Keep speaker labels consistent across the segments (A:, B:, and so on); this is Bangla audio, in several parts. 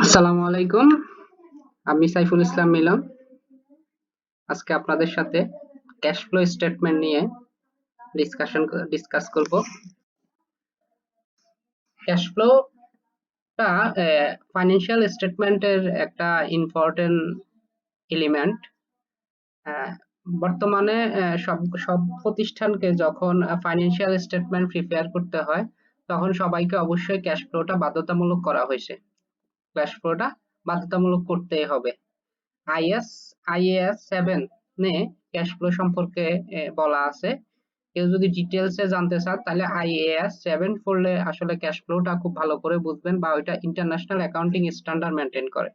A: আসসালামু আলাইকুম, আমি সাইফুল ইসলাম মিলন। আজকে আপনাদের সাথে ক্যাশ ফ্লো স্টেটমেন্ট নিয়ে ডিসকাস করব। ক্যাশ ফ্লোটা ফাইন্যান্সিয়াল স্টেটমেন্টের একটা ইম্পর্টেন্ট এলিমেন্ট। বর্তমানে সব সব প্রতিষ্ঠানকে যখন ফাইন্যান্সিয়াল স্টেটমেন্ট প্রিপেয়ার করতে হয়, তখন সবাইকে অবশ্যই ক্যাশ ফ্লোটা বাধ্যতামূলক করা হয়েছে। ক্যাশ ফ্লোটা বাধ্যতামূলক করতেই হবে। আইএএস 7 নে ক্যাশ ফ্লো সম্পর্কে বলা আছে। কেউ যদি ডিটেলস এ জানতে চান তাহলে আইএএস 7 পড়লে আসলে ক্যাশ ফ্লোটা খুব ভালো করে বুঝবেন, বা ওইটা ইন্টারন্যাশনাল অ্যাকাউন্টিং স্ট্যান্ডার্ড মেনটেন করে।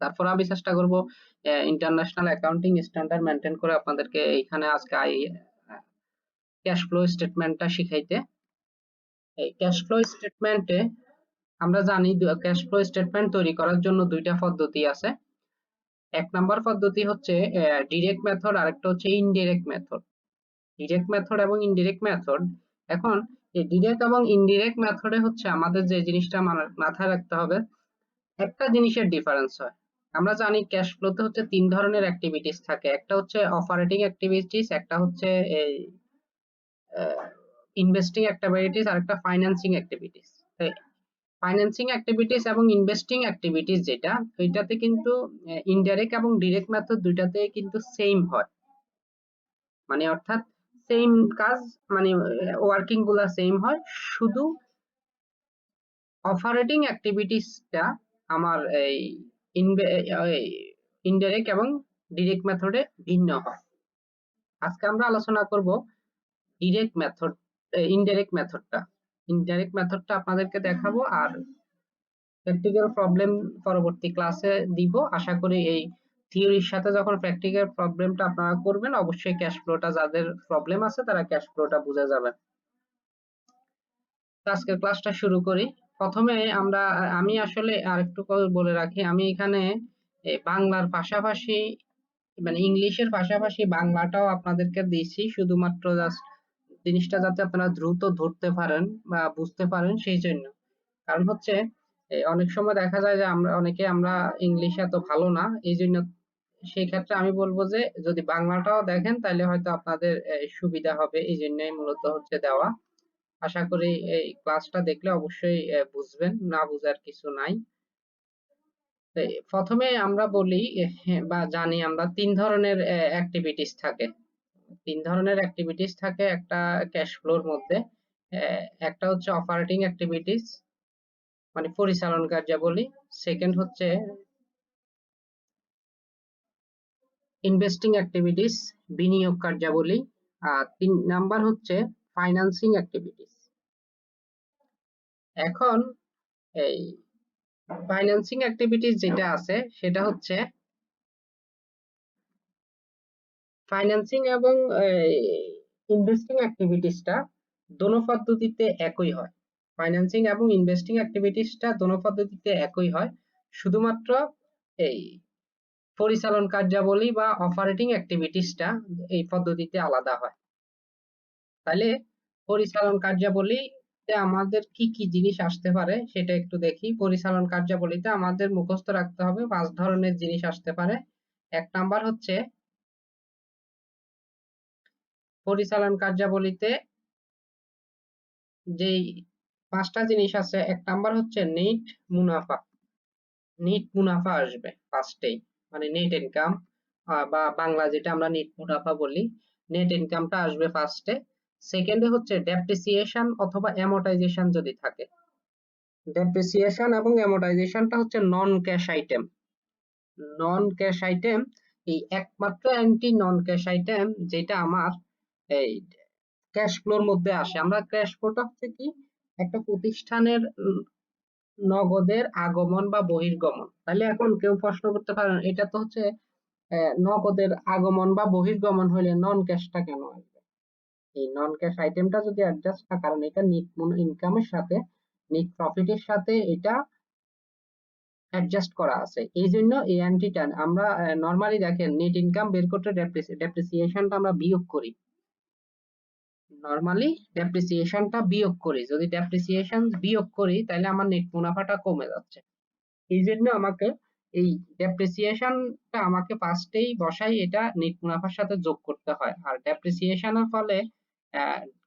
A: তারপর আমি চেষ্টা করব ইন্টারন্যাশনাল অ্যাকাউন্টিং স্ট্যান্ডার্ড মেনটেন করে আপনাদেরকে এইখানে আজকে ক্যাশ ফ্লো স্টেটমেন্টটা শিখাইতে। এই ক্যাশ ফ্লো স্টেটমেন্টে আমরা জানি ক্যাশ ফ্লো স্টেটমেন্ট তৈরি করার জন্য দুইটা পদ্ধতি আছে। এক নাম্বার পদ্ধতি হচ্ছে ডিরেক্ট মেথড, আর একটা হচ্ছে ইনডিরেক্ট মেথড। ডিরেক্ট মেথড এবং ইনডিরেক্ট মেথড, এখন এই ডিরেক্ট এবং ইনডিরেক্ট মেথডে হচ্ছে আমাদের যে জিনিসটা মাথায় রাখতে হবে, একটা জিনিসের ডিফারেন্স হয়। আমরা জানি ক্যাশ ফ্লোতে হচ্ছে তিন ধরনের অ্যাক্টিভিটিস থাকে। একটা হচ্ছে অপারেটিং অ্যাক্টিভিটিস, একটা হচ্ছে এই ইনভেস্টিং অ্যাক্টিভিটিস, আর একটা ফাইন্যান্সিং অ্যাক্টিভিটিস। ফাইন্যান্সিং অ্যাক্টিভিটিস এবং ইনভেস্টিং অ্যাক্টিভিটিস যেটা, ওইটাতে কিন্তু ইনডাইরেক্ট এবং ডিরেক্ট মেথড দুইটাতে কিন্তু সেম হয়, মানে অর্থাৎ সেম কাজ, মানে ওয়ার্কিং গুলা সেম হয়। শুধু অপারেটিং অ্যাক্টিভিটিসটা আমার এই ইনডাইরেক্ট এবং ডিরেক্ট মেথডে ভিন্ন হয়। আজকে আমরা আলোচনা করব ডিরেক্ট মেথড, ইনডাইরেক্ট মেথডটা। ইনডাইরেক্ট মেথডটা আপনাদেরকে দেখাবো, আর প্র্যাকটিক্যাল প্রবলেম পরবর্তী ক্লাসে দিব। আশা করি এই থিওরির সাথে যখন প্র্যাকটিক্যাল প্রবলেমটা আপনারা করবেন, অবশ্যই ক্যাশ ফ্লোটা, যাদের প্রবলেম আছে তারা ক্যাশ ফ্লোটা বুঝে যাবেন। আজকের ক্লাসটা শুরু করি। প্রথমে আমি আসলে আরেকটু বলে রাখি, আমি এখানে বাংলার পাশাপাশি, মানে ইংলিশের পাশাপাশি বাংলাটাও আপনাদেরকে দিয়েছি, শুধুমাত্র জাস্ট জিনিসটা যাতে আপনারা দ্রুত ধরতে পারেন বা বুঝতে পারেন সেই জন্য। কারণ হচ্ছে অনেক সময় দেখা যায় যে আমরা ইংলিশে এত ভালো না, এই জন্য সেই ক্ষেত্রে আমি বলবো যে যদি বাংলাটাও দেখেন তাহলে হয়তো আপনাদের সুবিধা হবে, এই জন্যই মূলত হচ্ছে দেওয়া। আশা করি এই ক্লাসটা দেখলে অবশ্যই বুঝবেন, না বুঝার কিছু নাই। প্রথমে আমরা বলি বা জানি আমরা তিন ধরনের অ্যাক্টিভিটিস থাকে। তিন ধরনের অ্যাক্টিভিটিস থাকে একটা ক্যাশ ফ্লোর মধ্যে। একটা হচ্ছে অপারেটিং অ্যাক্টিভিটিস, মানে পরিচালন কার্যাবলী। সেকেন্ড হচ্ছে ইনভেস্টিং অ্যাক্টিভিটিস, বিনিয়োগ কার্যাবলী। আর তিন নাম্বার হচ্ছে ফাইন্যান্সিং অ্যাক্টিভিটিস। এখন এই ফাইন্যান্সিং অ্যাক্টিভিটিস যেটা আছে সেটা হচ্ছে ফাইন্যান্সিং এবং ইনভেস্টিং অ্যাক্টিভিটিসটা দোনো পদ্ধতিতে একই হয়। ফাইন্যান্সিং এবং ইনভেস্টিং অ্যাক্টিভিটিসটা দোনো পদ্ধতিতে একই হয়, শুধুমাত্র এই পরিচালন কার্যাবলী বা অপারেটিং অ্যাক্টিভিটিসটা এই পদ্ধতিতে আলাদা হয়। তাহলে পরিচালন কার্যাবলীতে আমাদের কি কি জিনিস আসতে পারে সেটা একটু দেখি। পরিচালন কার্যাবলীতে আমাদের মুখস্থ রাখতে হবে 5 ধরনের জিনিস আসতে পারে। এক নাম্বার হচ্ছে পরিচালন কার্যাবলীতে যেই 5টা জিনিস আছে, এক নাম্বার হচ্ছে নেট মুনাফা। নেট মুনাফা আসবে ফার্স্টেই, মানে নেট ইনকাম, বা বাংলা যেটা আমরা নেট মুনাফা বলি, নেট ইনকামটা আসবে ফার্স্টে। সেকেন্ডে হচ্ছে ডেপ্রিসিয়েশন অথবা অ্যামোর্টাইজেশন যদি থাকে। ডেপ্রিসিয়েশন এবং অ্যামোর্টাইজেশনটা হচ্ছে নন ক্যাশ আইটেম। নন ক্যাশ আইটেম, এই একমাত্র অ্যান্টি নন ক্যাশ আইটেম যেটা আমার এই ক্যাশ ফ্লোর মধ্যে আসে। আমরা ক্যাশ ফ্লোটা হচ্ছে কি, একটা প্রতিষ্ঠানের নগদের আগমন বা বহির্গমন। তাহলে এখন কেউ প্রশ্ন করতে পারেন, এটা তো হচ্ছে নগদের আগমন বা বহির্গমন হলে নন ক্যাশটা কেন আসবে? এই নন ক্যাশ আইটেমটা যদি অ্যাডজাস্ট না, কারণ এটা নিট ইনকামের সাথে, নিট প্রফিটের সাথে এটা অ্যাডজাস্ট করা আছে, এই জন্য এই অ্যান্টিটা আমরা নরমালি দেখেন নেট ইনকাম বের করতে ডেপ্রিসিয়েশনটা আমরা বিয়োগ করি। নরমালি ডেপ্রিসিয়েশনটা বিয়োগ করি, যদি ডেপ্রিসিয়েশন বিয়োগ করি তাহলে আমার নেট মুনাফাটা কমে যাচ্ছে। এই জন্য আমাকে এই ডেপ্রিসিয়েশনটা আমাকে ফার্স্টেই বসাই, এটা নেট মুনাফার সাথে যোগ করতে হয়। আর ডেপ্রিসিয়েশনের ফলে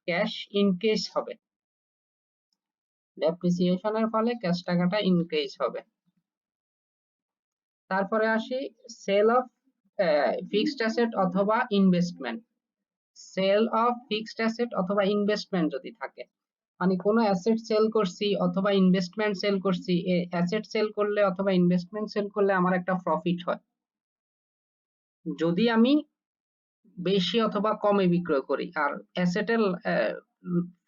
A: ক্যাশ ইনক্রিজ হবে, ডেপ্রিসিয়েশনের ফলে ক্যাশ টাকাটা ইনক্রিজ হবে। তারপরে আসি সেল অফ ফিক্সড অ্যাসেট অথবা investment. Sale of fixed asset অথবা ইনভেস্টমেন্ট যদি থাকে, মানে কোনো অ্যাসেট সেল করছি অথবা ইনভেস্টমেন্ট সেল করছি, অ্যাসেট সেল করলে অথবা ইনভেস্টমেন্ট সেল করলে আমার একটা প্রফিট হয়। যদি আমি বেশি অথবা কমে বিক্রয় করি, আর অ্যাসেটের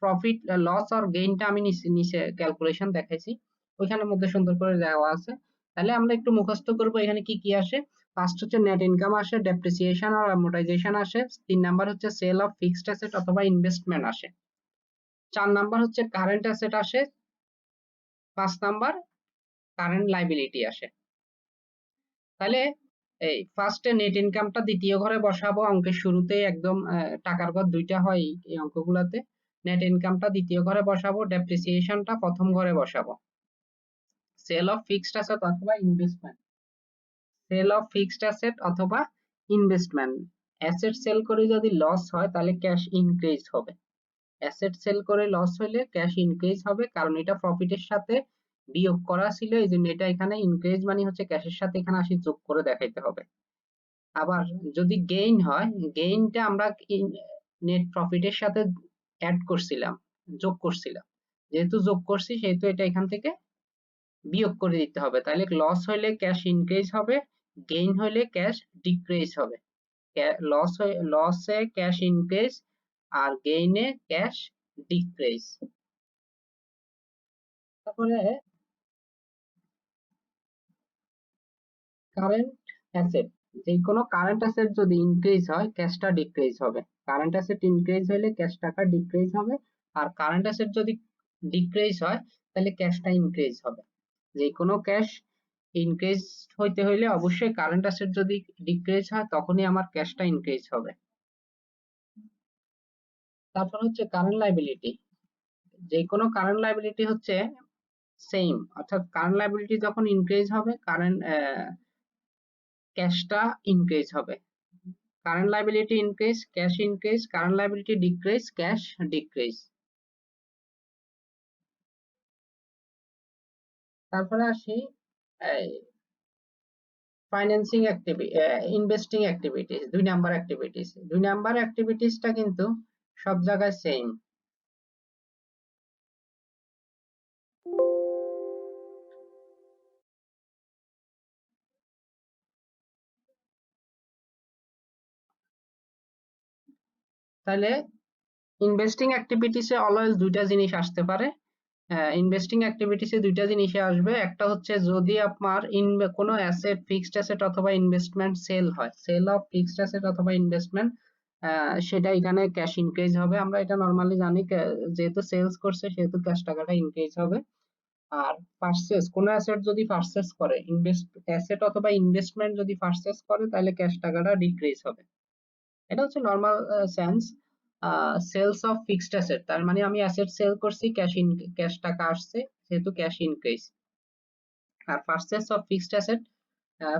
A: প্রফিট লস আর গেইনটা আমি নিচে নিচে ক্যালকুলেশন দেখাইছি, ওইখানের মধ্যে সুন্দর করে দেওয়া আছে। তাহলে আমরা একটু মুখস্থ করবো এখানে কি কি আসে। ফার্স্ট হচ্ছে নেট ইনকাম আসে, ডেপ্রিসিয়েশন আর অ্যামোর্টাইজেশন আসে। 3 নাম্বার হচ্ছে সেল অফ ফিক্সড অ্যাসেট অথবা ইনভেস্টমেন্ট আসে। 4 নাম্বার হচ্ছে কারেন্ট অ্যাসেট আসে। 5 নাম্বার কারেন্ট লাইবিলিটি আসে। তাহলে এই ফার্স্টে নেট ইনকামটা দ্বিতীয় ঘরে বসাবো, অঙ্কের শুরুতে একদম টাকার ঘর দুইটা হয় এই অঙ্কগুলাতে। নেট ইনকামটা দ্বিতীয় ঘরে বসাবো, ডেপ্রিসিয়েশনটা প্রথম ঘরে বসাবো। সেল অফ ফিক্সড অ্যাসেট অথবা investment, sale of fixed asset অথবা ইনভেস্টমেন্ট। অ্যাসেট সেল করে যদি লস হয় তাহলে ক্যাশ ইনক্রিজ হবে, অ্যাসেট সেল করে লস হলে ক্যাশ ইনক্রিজ হবে, কারণ এটা প্রফিটের সাথে বিয়োগ করা ছিল, এই জন্য এটা এখানে ইনক্রিজ মানে হচ্ছে ক্যাশের সাথে এখানে আসি যোগ করে দেখাইতে হবে। আবার যদি গেইন হয়, গেইনটা আমরা নেট প্রফিটের সাথে অ্যাড করছিলাম, যোগ করছিলাম, যেহেতু যোগ করছি সেহেতু এটা এখান থেকে বিয়োগ করে দিতে হবে। তাহলে লস হইলে ক্যাশ ইনক্রিজ হবে, গেইন হইলে ক্যাশ ডিক্রিজ হবে। লসে ক্যাশ ইনক্রিজ আর গেইনে ক্যাশ ডিক্রিজ। তারপরে কারেন্ট অ্যাসেট, যে কোনো কারেন্ট অ্যাসেট যদি ইনক্রিজ হয় ক্যাশটা ডিক্রিজ হবে, কারেন্ট অ্যাসেট ইনক্রিজ হলে ক্যাশ টাকা ডিক্রিজ হবে, আর কারেন্ট অ্যাসেট যদি ডিক্রিজ হয় তাহলে ক্যাশটা ইনক্রিজ হবে। যে কোনো ক্যাশ ইনক্রিজ হইতে হইলে অবশ্যই কারেন্ট অ্যাসেট যদি ডিক্রিজ হয় তখনই আমার ক্যাশটা ইনক্রিজ হবে। তারপর হচ্ছে কারেন্ট লাইবিলিটি, যে কোনো কারেন্ট লাইবিলিটি হচ্ছে সেম, অর্থাৎ কারেন্ট লাইবিলিটি যখন ইনক্রিজ হবে কারেন্ট ক্যাশটা ইনক্রিজ হবে। Current liability increase, cash increase, current liability decrease, cash decrease. তারপরে আসি financing activity, investing activities, 2 number activities. 2 number অ্যাক্টিভিটিসটা কিন্তু সব জায়গায় সেম। তাহলে ইনভেস্টিং অ্যাক্টিভিটিসে অলওয়েজ দুইটা জিনিস আসতে পারে। ইনভেস্টিং অ্যাক্টিভিটিসে দুইটা জিনিসই আসবে, একটা হচ্ছে যদি আপনার কোনো অ্যাসেট, ফিক্সড অ্যাসেট অথবা ইনভেস্টমেন্ট সেল হয়, সেল অফ ফিক্সড অ্যাসেট অথবা ইনভেস্টমেন্ট, সেটা এখানে ক্যাশ ইনক্রিজ হবে। আমরা এটা নর্মালি জানি, যেহেতু সেলস করছে সেহেতু ক্যাশ টাকাটা ইনক্রিজ হবে। আর পারচেজ, কোনো অ্যাসেট যদি পারচেজ করে, অ্যাসেট অথবা ইনভেস্টমেন্ট যদি পারচেজ করে তাহলে ক্যাশ টাকাটা ডিক্রিজ হবে। এটা হচ্ছে normal sense. Sales of fixed asset, তার মানে আমি অ্যাসেট সেল করছি, ক্যাশ টাকা আসছে সেহেতু ক্যাশ ইনক্রিজ। আর purchase of fixed asset,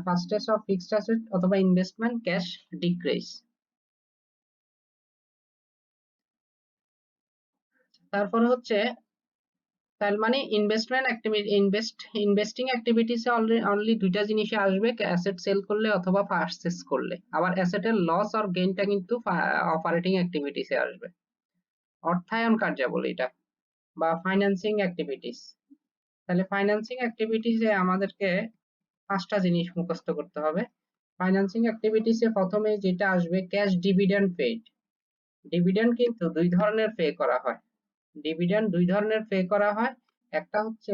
A: purchase of fixed asset অথবা ইনভেস্টমেন্ট, ক্যাশ ডিক্রিজ। তারপরে হচ্ছে, তার মানে ইনভেস্টমেন্ট অ্যাক্টিভিটি, ইনভেস্টিং অ্যাক্টিভিটিসে অনলি দুইটা জিনিসই আসবে, অ্যাসেট সেল করলে অথবা পারচেজ করলে। আবার অ্যাসেটের লস আর গেইনটা কিন্তু অপারেটিং অ্যাক্টিভিটিসে আসবে, অর্থায়ন কার্যাবলী এটা, বা ফাইন্যান্সিং অ্যাক্টিভিটিস। তাহলে ফাইন্যান্সিং অ্যাক্টিভিটিসে আমাদেরকে 5টা জিনিস মুখস্থ করতে হবে। ফাইন্যান্সিং অ্যাক্টিভিটিসে প্রথমে যেটা আসবে ক্যাশ ডিভিডেন্ড পেইড। ডিভিডেন্ড কিন্তু দুই ধরনের পে করা হয়, ডিভিডেন্ড দুই ধরনের পে করা হয়। একটা হচ্ছে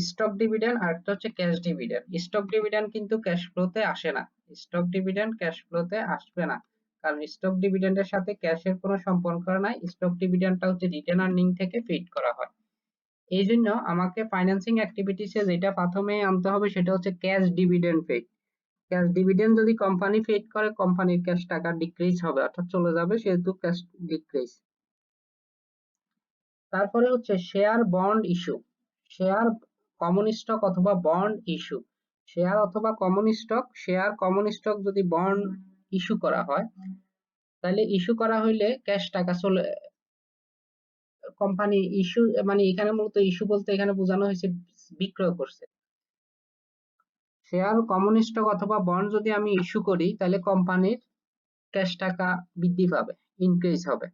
A: স্টক ডিভিডেন্ড আর একটা হচ্ছে ক্যাশ ডিভিডেন্ড। স্টক ডিভিডেন্ড কিন্তু ক্যাশ ফ্লোতে আসে না, স্টক ডিভিডেন্ড ক্যাশ ফ্লোতে আসবে না, কারণ স্টক ডিভিডেন্ডের সাথে ক্যাশের কোনো সম্পর্ক নাই। স্টক ডিভিডেন্ডটা হচ্ছে রিটেন আর্নিং থেকে পেইড করা হয়। এই জন্য আমাকে ফাইন্যান্সিং অ্যাক্টিভিটিসে যেটা প্রথমে আনতে হবে সেটা হচ্ছে cash dividend paid. Cash dividend যদি কোম্পানি পেড করে কোম্পানির ক্যাশ টাকা ডিক্রিজ হবে অর্থাৎ চলে যাবে, সেহেতু ক্যাশ ডিক্রিজ। তারপরে হচ্ছে share bond issue, share common stock অথবা বন্ড ইস্যু। শেয়ার অথবা common stock, share common stock যদি বন্ড ইস্যু করা হয়, তাহলে ইস্যু করা হইলে ক্যাশ টাকা চলে কোম্পানি ইস্যু, মানে এখানে মূলত ইস্যু বলতে এখানে বোঝানো হয়েছে বিক্রয় করছে। শেয়ার কমন স্টক অথবা বন্ড যদি আমি ইস্যু করি তাহলে কোম্পানির ক্যাশ টাকা বৃদ্ধি পাবে, ইনক্রিজ হবে।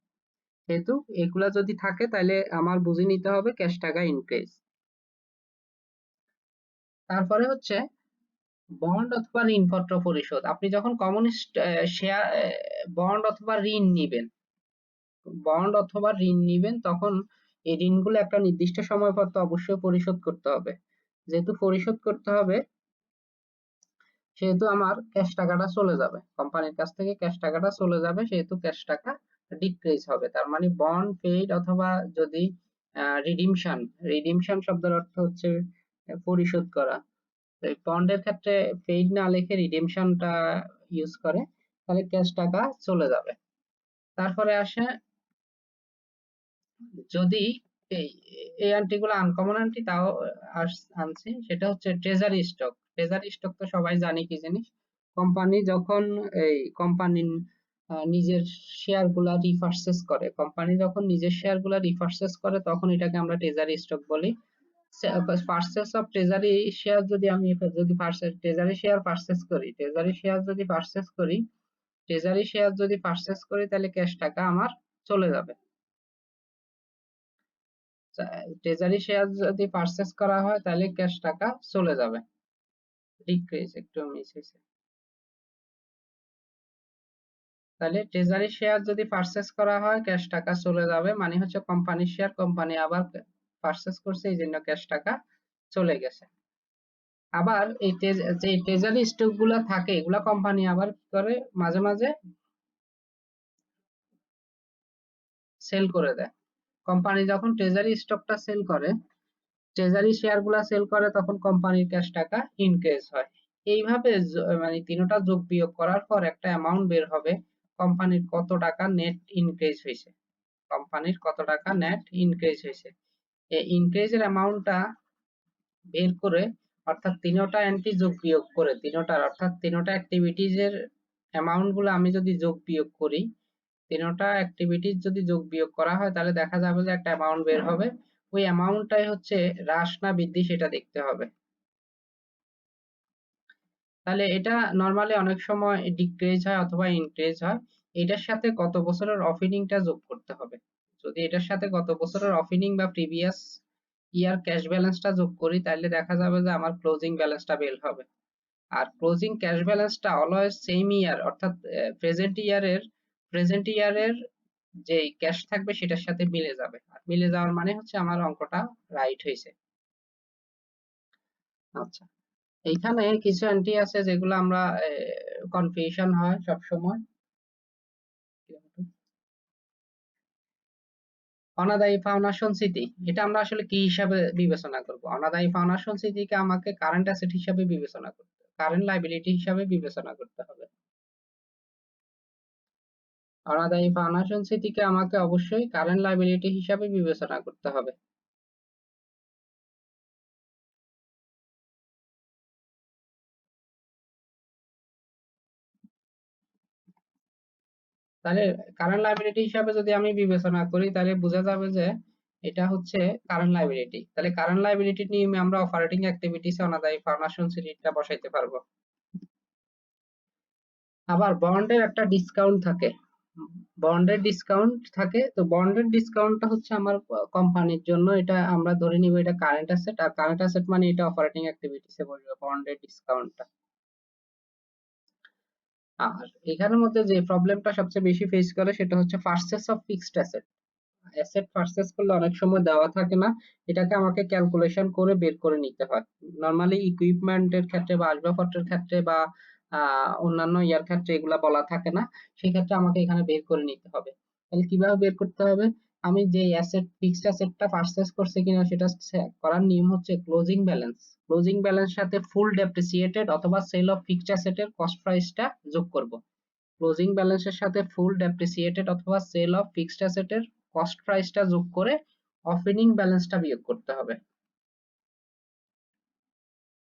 A: যেহেতু এগুলা যদি থাকে তাহলে আমার বুঝে নিতে হবে ক্যাশ টাকা ইনক্রিজ। তারপরে হচ্ছে বন্ড অথবা ঋণপত্র পরিশোধ। আপনি যখন কমন শেয়ার বন্ড অথবা ঋণ নিবেন, বন্ড অথবা ঋণ নিবেন তখন এই ঋণগুলো একটা নির্দিষ্ট সময় পর তো অবশ্যই পরিশোধ করতে হবে। যেহেতু পরিশোধ করতে হবে সেহেতু আমার ক্যাশ টাকাটা চলে যাবে, কোম্পানির কাছ থেকে ক্যাশ টাকাটা চলে যাবে, সেহেতু ক্যাশ টাকা ডিক্রিজ হবে। তার মানে বন্ড পেইড অথবা যদি রিডিমশন, রিডিমশন শব্দের অর্থ হচ্ছে পরিশোধ করা। বন্ডের ক্ষেত্রে পেইড না লিখে রিডিমশনটা ইউজ করে, তাহলে ক্যাশ টাকা চলে যাবে। তারপরে আসে যদি এই এই আন্টিগুলো আনকমন আন্টি তাও আনছি, সেটা হচ্ছে ট্রেজারি স্টক। ট্রেজারি স্টক তো সবাই জানি কি জিনিস। কোম্পানি যখন এই কোম্পানি নিজের শেয়ার গুলা রিপারচেজ করে, কোম্পানি যখন নিজের শেয়ার গুলা রিপারচেজ করে তখন এটাকে আমরা ট্রেজারি স্টক বলি। পারচেজ অফ ট্রেজারি শেয়ার যদি আমি যদি ট্রেজারি শেয়ার পারচেজ করি, ট্রেজারি শেয়ার যদি পারচেজ করি, ট্রেজারি শেয়ার যদি পারচেজ করি তাহলে ক্যাশ টাকা আমার চলে যাবে। ট্রেজারি শেয়ার যদি পারচেজ করা হয় তাহলে ক্যাশ টাকা চলে যাবে। ডিক্রিজ একটু মিস হয়েছে। তাহলে ট্রেজারি শেয়ার যদি পারচেজ করা হয় ক্যাশ টাকা চলে যাবে, মানে হচ্ছে কোম্পানির শেয়ার কোম্পানি আবার পারচেজ করছে এই জন্য ক্যাশ টাকা চলে গেছে। আবার এই যে ট্রেজারি স্টক গুলা থাকে এগুলা কোম্পানি আবার কি করে মাঝে মাঝে সেল করে দেয়। কোম্পানি যখন ট্রেজারি স্টকটা সেল করে, ট্রেজারি শেয়ার গুলা সেল করে, তখন কোম্পানির ক্যাশ টাকা ইনক্রিজ হয়। এইভাবে মানে তিনটা যোগ বিয়োগ করার পর একটা অ্যামাউন্ট বের হবে কোম্পানির কত টাকা নেট ইনক্রিজ হয়েছে, কোম্পানির কত টাকা নেট ইনক্রিজ হয়েছে। এই ইনক্রিজের অ্যামাউন্টটা বের করে, অর্থাৎ তিনটা এন্ট্রি যোগ বিয়োগ করে তিনটার অর্থাৎ তিনটা অ্যাক্টিভিটিজ এর অ্যামাউন্ট গুলো আমি যদি যোগ বিয়োগ করি, তিনটা অ্যাক্টিভিটিজ যদি যোগ বিয়োগ করা হয় তাহলে দেখা যাবে যে একটা অ্যামাউন্ট বের হবে। ওই অ্যামাউন্টটাই হচ্ছে হ্রাস না বৃদ্ধি সেটা দেখতে হবে। তাহলে এটা নরমালি অনেক সময় ডিক্রিজ হয় অথবা ইনক্রিজ হয়। এটার সাথে গত বছরের অফিনিংটা যোগ করতে হবে। যদি এটার সাথে গত বছরের অফিনিং বা প্রিভিয়াস ইয়ার ক্যাশ ব্যালেন্সটা যোগ করি তাহলে দেখা যাবে যে আমার ক্লোজিং ব্যালেন্সটা বের হবে। আর ক্লোজিং ক্যাশ ব্যালেন্সটা অলওয়েজ সেম ইয়ার অর্থাৎ প্রেজেন্ট ইয়ারের যে ক্যাশ থাকবে সেটার সাথে মিলে যাবে। আর মিলে যাওয়ার মানে হচ্ছে আমার অঙ্কটা রাইট হয়েছে। আচ্ছা, এইখানে কিছু এন্ট্রি আছে যেগুলো আমরা কনফিউশন হয় সব সময়। অনাদায়ী পাওনা সঞ্চিতি, এটা আমরা আসলে কি হিসাবে বিবেচনা করব? অনাদায়ী পাওনা সঞ্চিতিকে আমাকে কারেন্ট অ্যাসেট হিসাবে বিবেচনা করতে, কারেন্ট লাইবিলিটি হিসাবে বিবেচনা করতে হবে। অনাদায়ী পাওনা সঞ্চিতিকে আমাকে অবশ্যই কারেন্ট লাইবিলিটি হিসাবে বিবেচনা করতে হবে। তাহলে কারেন্ট লাইবিলিটি হিসাবে যদি আমি বিবেচনা করি তাহলে বোঝা যাবে যে এটা হচ্ছে কারেন্ট লাইবিলিটি। তাহলে কারেন্ট লাইবিলিটি নিয়ে আমরা অপারেটিং অ্যাক্টিভিটিসে অনাদায়ী পাওনা সঞ্চিতিটা বসাইতে পারবো। আবার বন্ডের একটা ডিসকাউন্ট থাকে, বন্ডের ডিসকাউন্ট থাকে, তো বন্ডের ডিসকাউন্টটা হচ্ছে আমার কোম্পানির জন্য, এটা আমরা ধরে নিব এটা কারেন্ট অ্যাসেট, আর কারেন্ট অ্যাসেট মানে এটা অপারেটিং অ্যাক্টিভিটিসে পড়বে বন্ডের ডিসকাউন্টটা। আর এখানের মধ্যে যে প্রবলেমটা সবচেয়ে বেশি ফেস করে সেটা হচ্ছে purchase of fixed asset. Asset purchase করলে অনেক সময় দেওয়া থাকে না, এটাকে আমাকে ক্যালকুলেশন করে বের করে নিতে হয়। নরমালি ইকুইপমেন্টের ক্ষেত্রে বা আসবাবপত্রের ক্ষেত্রে বা অন্যান্য ইয়ার ক্ষেত্রে এগুলা বলা থাকে না, সেই ক্ষেত্রে আমাকে এখানে বের করে নিতে হবে। তাহলে কিভাবে বের করতে হবে? আমি যে অ্যাসেট ফিক্সড অ্যাসেটটা পারচেজ করছি কিনা সেটা করার নিয়ম হচ্ছে ক্লোজিং ব্যালেন্স। ক্লোজিং ব্যালেন্স সাথে ফুল ডেপ্রিসিয়েটেড অথবা সেল অফ ফিক্সড অ্যাসেটের কস্ট প্রাইসটা যোগ করব। ক্লোজিং ব্যালেন্সের সাথে ফুল ডেপ্রিসিয়েটেড অথবা সেল অফ ফিক্সড অ্যাসেটের কস্ট প্রাইসটা যোগ করে ওপেনিং ব্যালেন্সটা বিয়োগ করতে হবে।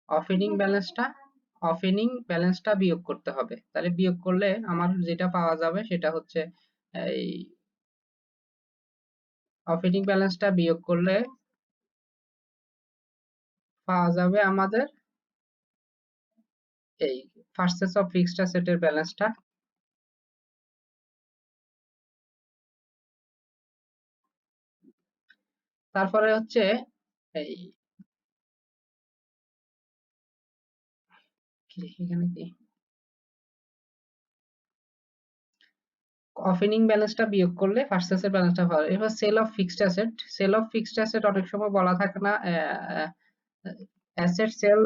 A: ওপেনিং ব্যালেন্সটা বিয়োগ করতে হবে। তাহলে বিয়োগ করলে আমার যেটা পাওয়া যাবে সেটা হচ্ছে এই ওপেনিং ব্যালেন্সটা বিয়োগ করলে পাওয়া যাবে আমাদের এই পারচেজ অফ ফিক্সড অ্যাসেটের ব্যালেন্সটা। তারপরে হচ্ছে এই এখানে কি ওপেনিং ব্যালেন্সটা বিয়োগ করলে পারচেজের ব্যালেন্সটা পাওয়া যাবে। এবার sale of fixed asset, sale of fixed asset অনেক সময় বলা থাকে না অ্যাসেট সেল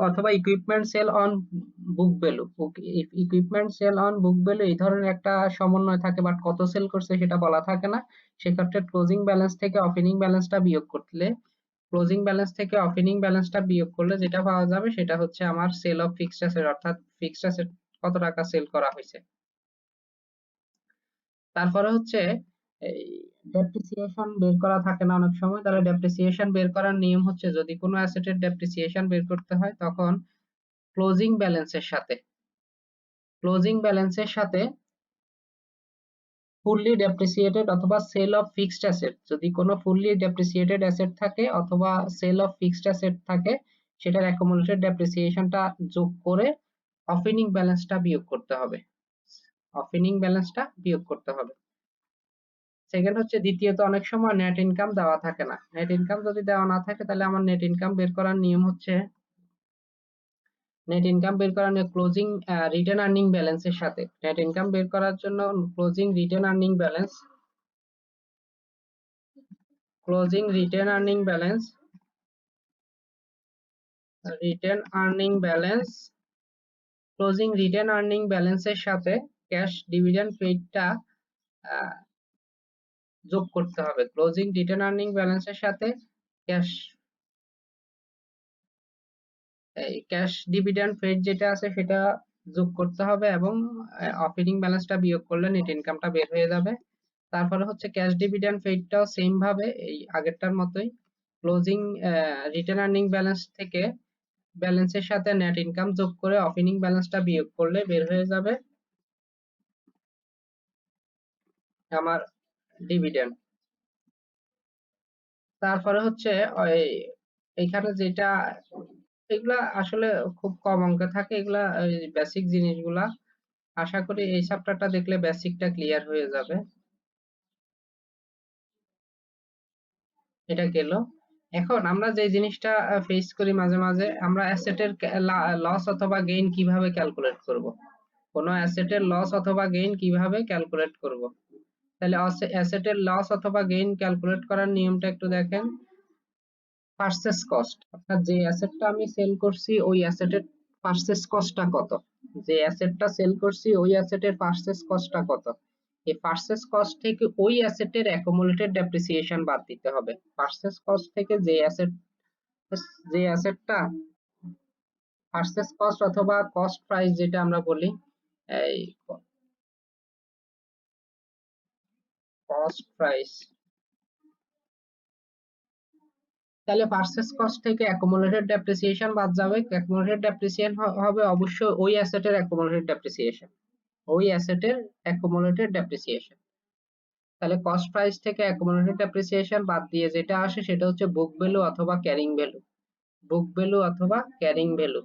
A: অথবা equipment sale on book value. Equipment sale on book value এই ধরনের একটা সমন্বয় থাকে, বাট কত সেল করছে সেটা বলা থাকে না। সেক্ষেত্রে ক্লোজিং ব্যালেন্স থেকে ওপেনিং ব্যালেন্সটা বিয়োগ করলে, ক্লোজিং ব্যালেন্স থেকে ওপেনিং ব্যালেন্সটা বিয়োগ করলে যেটা পাওয়া যাবে সেটা হচ্ছে আমার সেল অফ ফিক্সড অ্যাসেট, অর্থাৎ ফিক্সড অ্যাসেট কত টাকা সেল করা হয়েছে। তারপরে হচ্ছে এই ডেপ্রিসিয়েশন বের করা থাকে না অনেক সময়। তাহলে ডেপ্রিসিয়েশন বের করার নিয়ম হচ্ছে যদি কোনো অ্যাসেটের ডেপ্রিসিয়েশন বের করতে হয় তখন ক্লোজিং ব্যালেন্সের সাথে ফুললি ডেপ্রিসিয়েটেড অথবা সেল অফ ফিক্সড অ্যাসেট, যদি কোনো ফুললি ডেপ্রিসিয়েটেড অ্যাসেট থাকে অথবা সেল অফ ফিক্সড অ্যাসেট থাকে সেটার অ্যাকুমুলেটেড ডেপ্রিসিয়েশনটা যোগ করে ওপেনিং ব্যালেন্সটা বিয়োগ করতে হবে। ওপেনিং ব্যালেন্সটা বিয়োগ করতে হবে। সেকেন্ড হচ্ছে দ্বিতীয়ত অনেক সময় নেট ইনকাম দেওয়া থাকে না। নেট ইনকাম যদি দেওয়া না থাকে তাহলে আমার নেট ইনকাম বের করার নিয়ম হচ্ছে ক্লোজিং রিটেন আর্নিং ব্যালেন্সের সাথে নেট ইনকাম বের করার জন্য closing written earning balance, closing written earning balance closing written earning ব্যালেন্সের সাথে ক্যাশ ডিভিডেন্ড পেইডটা যোগ করতে হবে। ক্লোজিং রিটেন আর্নিং ব্যালেন্সের সাথে ক্যাশ ক্যাশ ডিভিডেন্ড পেইড যেটা আছে সেটা যোগ করতে হবে এবং ওপেনিং ব্যালেন্সটা বিয়োগ করলে নেট ইনকামটা বের হয়ে যাবে। তারপরে হচ্ছে ক্যাশ ডিভিডেন্ড পেইডটাও সেম ভাবে এই আগেরটার মতোই ক্লোজিং রিটেন আর্নিং ব্যালেন্স থেকে ব্যালেন্সের সাথে নেট ইনকাম যোগ করে ওপেনিং ব্যালেন্সটা বিয়োগ করলে বের হয়ে যাবে আমার ডিভিডেন্ড। তারপরে হচ্ছে ওই এইখানে যেটা এগুলা আসলে খুব কম অঙ্কে থাকে, এগুলা বেসিক জিনিসগুলা। আশা করি এই চ্যাপ্টারটা দেখলে বেসিকটা ক্লিয়ার হয়ে যাবে। এটা গেল। এখন আমরা যে জিনিসটা ফেস করি মাঝে মাঝে, আমরা অ্যাসেটের লস অথবা গেইন কিভাবে ক্যালকুলেট করব। কোনো অ্যাসেটের লস অথবা গেইন কিভাবে ক্যালকুলেট করব। তাহলে অ্যাসেটের লস অথবা গেইন ক্যালকুলেট করার নিয়মটা একটু দেখেন। পারচেস কস্ট, অর্থাৎ যে অ্যাসেটটা আমি সেল করছি ওই অ্যাসেটের পারচেস কস্টটা কত, যে অ্যাসেটটা সেল করছি ওই অ্যাসেটের পারচেস কস্টটা কত, এই পারচেস কস্ট থেকে ওই অ্যাসেটের অ্যাকুমুলেটেড ডেপ্রিসিয়েশন বাদ দিতে হবে। পারচেস কস্ট থেকে যে অ্যাসেটটা পারচেস কস্ট অথবা কস্ট প্রাইস যেটা আমরা বলি, এই কস্ট প্রাইস, তাহলে পারচেস কস্ট থেকে অ্যাকুমুলেটেড ডেপ্রিসিয়েশন বাদ যাবে। অ্যাকুমুলেটেড ডেপ্রিসিয়েশন হবে অবশ্যই ওই অ্যাসেটের অ্যাকুমুলেটেড ডেপ্রিসিয়েশন, ওই অ্যাসেটের অ্যাকুমুলেটেড ডেপ্রিসিয়েশন। তাহলে কস্ট প্রাইস থেকে অ্যাকুমুলেটেড ডেপ্রিসিয়েশন বাদ দিয়ে যেটা আসে সেটা হচ্ছে বুক ভ্যালু অথবা ক্যারিং ভ্যালু। বুক ভ্যালু অথবা ক্যারিং ভ্যালু,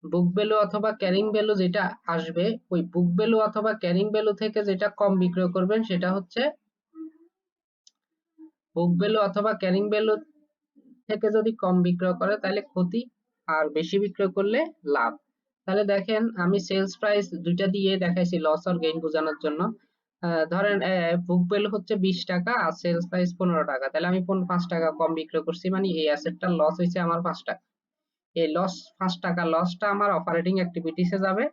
A: বুক ভ্যালু অথবা ক্যারিং ভ্যালু যেটা আসবে ওই বুক ভ্যালু অথবা ক্যারিং ভ্যালু থেকে যেটা কম বিক্রয় করবেন সেটা হচ্ছে বুক ভ্যালু অথবা ক্যারিং ভ্যালু থেকে যদি কম বিক্রয় করে তাহলে ক্ষতি, আর বেশি বিক্রয় করলে লাভ। তাহলে দেখেন আমি সেলস প্রাইস দুইটা দিয়ে দেখাইছি লস আর গেইন বোঝানোর জন্য। ধরেন বুক ভ্যালু হচ্ছে 20 টাকা আর সেলস প্রাইস 15 টাকা, তাহলে আমি 5 টাকা কম বিক্রয় করছি, মানে এই অ্যাসেটটার লস হয়েছে আমার 5 টাকা। এই 5 টাকা লসটা আমার অপারেটিং অ্যাক্টিভিটিসে যাবে।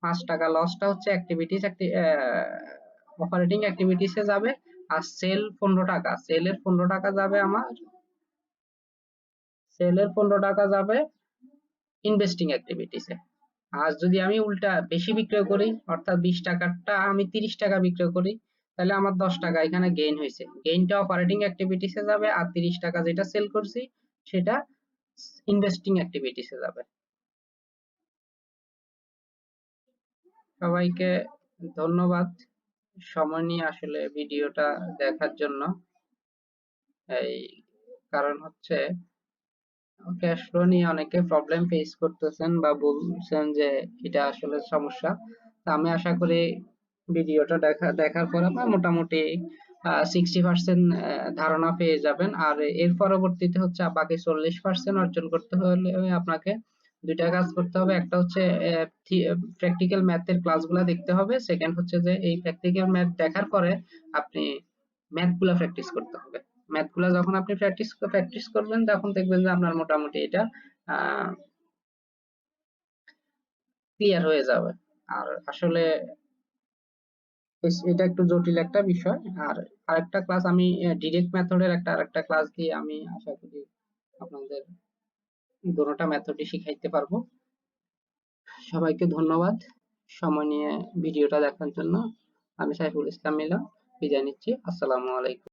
A: 5 টাকা লসটা হচ্ছে অ্যাক্টিভিটিস অপারেটিং অ্যাক্টিভিটিসে যাবে, আর সেল 15 টাকা, সেলের 15 টাকা যাবে আমার, সেলের 15 টাকা যাবে ইনভেস্টিং অ্যাক্টিভিটিসে। আর যদি আমি উল্টা বেশি বিক্রয় করি, অর্থাৎ 20 টাকারটা আমি 30 টাকা বিক্রয় করি, তাহলে আমার 10 টাকা এখানে গেইন হয়েছে, গেইনটা অপারেটিং অ্যাক্টিভিটিসে যাবে, আর 30 টাকা যেটা সেল করছি সেটা ইনভেস্টিং অ্যাক্টিভিটিসে যাবে। সবাইকে ধন্যবাদ সময় নিয়ে আসলে ভিডিওটা দেখার জন্য। এই কারণ হচ্ছে ক্যাশ ফ্লো নিয়ে অনেকে প্রবলেম ফেস করতেছেন বা বলছেন যে এটা আসলে সমস্যা। তো আমি আশা করি ভিডিওটা দেখার পর আপনার মোটামুটি 60% ধারণা পেয়ে যাবেন। আর এর পরবর্তীতে হচ্ছে বাকি 40% অর্জন করতে হলে আপনাকে দুইটা কাজ করতে হবে। একটা হচ্ছে প্র্যাকটিক্যাল ম্যাথের ক্লাসগুলো দেখতে হবে, সেকেন্ড হচ্ছে যে এই প্র্যাকটিক্যাল ম্যাথ দেখার পরে আপনি ম্যাথগুলা প্র্যাকটিস করতে হবে। ম্যাথগুলা যখন আপনি প্র্যাকটিস করবেন তখন দেখবেন যে আপনার মোটামুটি এটা ক্লিয়ার হয়ে যাবে। আর আসলে এটা একটু জটিল একটা বিষয়। আর আরেকটা ক্লাস আমি ডিরেক্ট মেথডের আরেকটা ক্লাস দিয়ে আমি আশা করি আপনাদের দুটোটা মেথডই শিখাইতে পারবো। সবাইকে ধন্যবাদ সময় নিয়ে ভিডিওটা দেখার জন্য। আমি সাইফুল ইসলাম মিলন বিদায় নিচ্ছি। আসসালামু আলাইকুম।